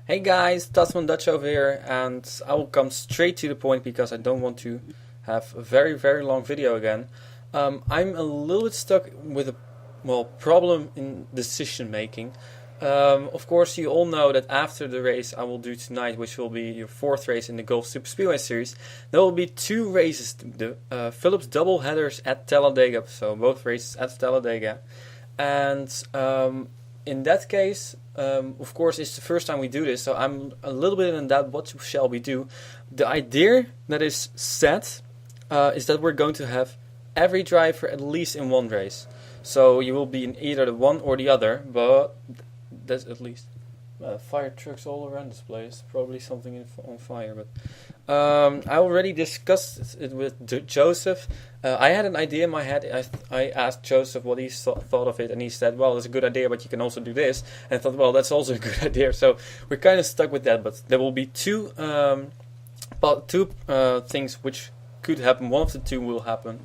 Hey guys, Tasman Dutch over here, and I will come straight to the point because I don't want to have a very long video again. I'm a little bit stuck with a problem in decision making. Of course, you all know that after the race I will do tonight, which will be your fourth race in the Golf Super Speedway Series, there will be two races, the Phillips Doubleheaders at Talladega, so both races at Talladega, and in that case, of course, it's the first time we do this, so I'm a little bit in doubt. What shall we do? The idea that is set is that we're going to have every driver at least in one race. So you will be in either the one or the other, but that's at least fire trucks all around this place. Probably something on fire, but I already discussed it with Joseph. I had an idea in my head. I asked Joseph what he thought of it, and he said, well, it's a good idea, but you can also do this. And I thought, well, that's also a good idea. So we're kind of stuck with that, but there will be two things which could happen. One of the two will happen.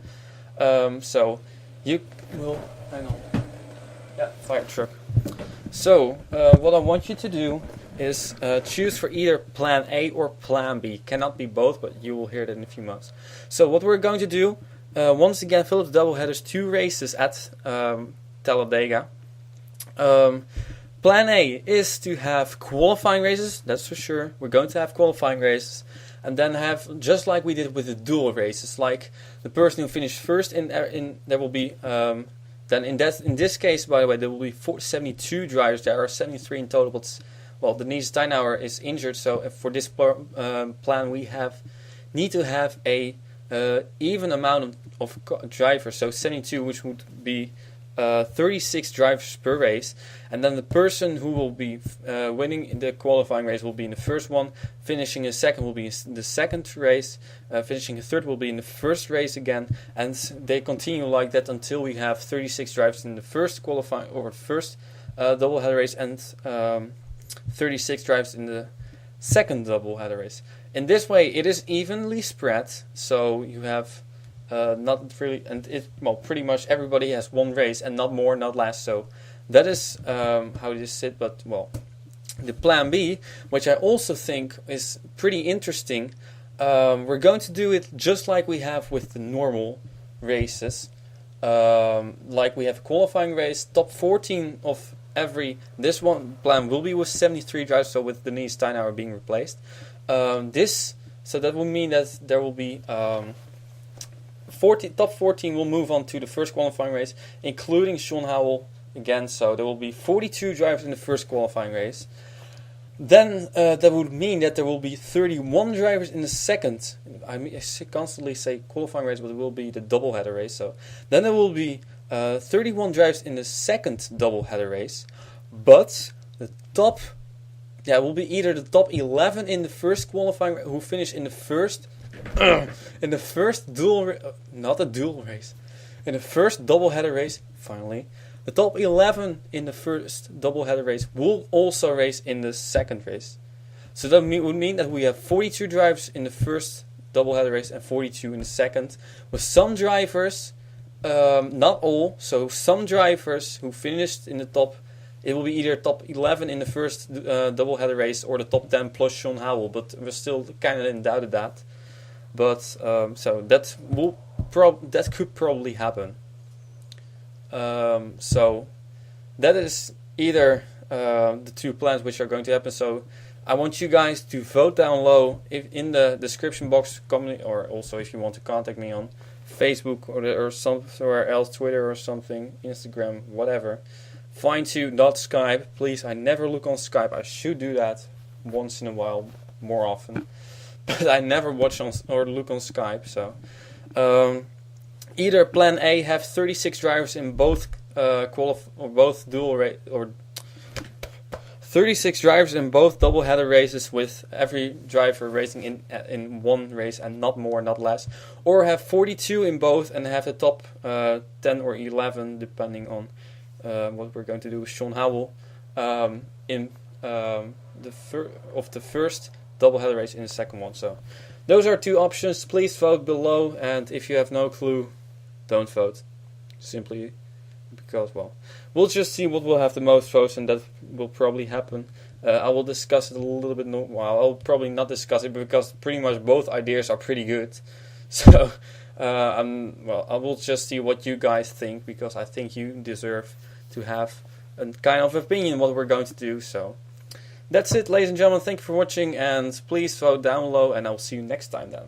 So you will... Hang on. Yeah, fire truck. So, what I want you to do is choose for either plan A or plan B. Cannot be both, but you will hear that in a few months. So what we're going to do, once again, Phillips Doubleheaders, two races at Talladega. Plan A is to have qualifying races, that's for sure. We're going to have qualifying races. And then have, just like we did with the dual races, like the person who finished first in there will be... Then in this case, by the way, there will be 72 drivers. There are 73 in total. But well, Denise Steinauer is injured, so for this plan we need to have a even amount of drivers. So 72, which would be 36 drivers per race, and then the person who will be winning in the qualifying race will be in the first one, finishing in second will be in the second race, finishing in third will be in the first race again, and they continue like that until we have 36 drivers in the first qualifying or first doubleheader race and 36 drivers in the second doubleheader race. In this way, it is evenly spread, so you have not really, and pretty much everybody has one race and not more, not less. So that is how it is set. But the plan B, which I also think is pretty interesting, we're going to do it just like we have with the normal races. Like we have a qualifying race, top 14 of every. This one plan will be with 73 drivers, so with Denise Steinauer being replaced. So that will mean that there will be. Top 14 will move on to the first qualifying race, including Sean Howell again. So there will be 42 drivers in the first qualifying race. Then that would mean that there will be 31 drivers in the second. I constantly say qualifying race, but it will be the doubleheader race. So then there will be 31 drivers in the second doubleheader race. But the top, will be either the top 11 in the first qualifying who finish in the first. In the first not a dual race, in the first doubleheader race, finally, the top 11 in the first doubleheader race will also race in the second race. So that would mean that we have 42 drivers in the first doubleheader race and 42 in the second, with some drivers, not all, so some drivers who finished in the top, it will be either top 11 in the first doubleheader race or the top 10 plus Sean Howell, but we're still kind of in doubt of that. But so that could probably happen. So that is either the two plans which are going to happen. So I want you guys to vote down low in the description box, or also if you want to contact me on Facebook or somewhere else, Twitter or something, Instagram, whatever. Find2, not Skype, please. I never look on Skype. I should do that once in a while, more often. But I never watch or look on Skype. So either plan A have 36 drivers in both both dual race, or 36 drivers in both doubleheader races, with every driver racing in one race and not more, not less, or have 42 in both and have the top 10 or 11 depending on what we're going to do with Sean Howell in the first doubleheader race in the second one. So those are two options. Please vote below, and if you have no clue, don't vote. Simply because, we'll just see what will have the most votes, and that will probably happen. I will discuss it a little bit. Well, I'll probably not discuss it because pretty much both ideas are pretty good. So, I will just see what you guys think, because I think you deserve to have a kind of opinion what we're going to do. So, that's it, ladies and gentlemen. Thank you for watching, and please vote down below, and I'll see you next time then.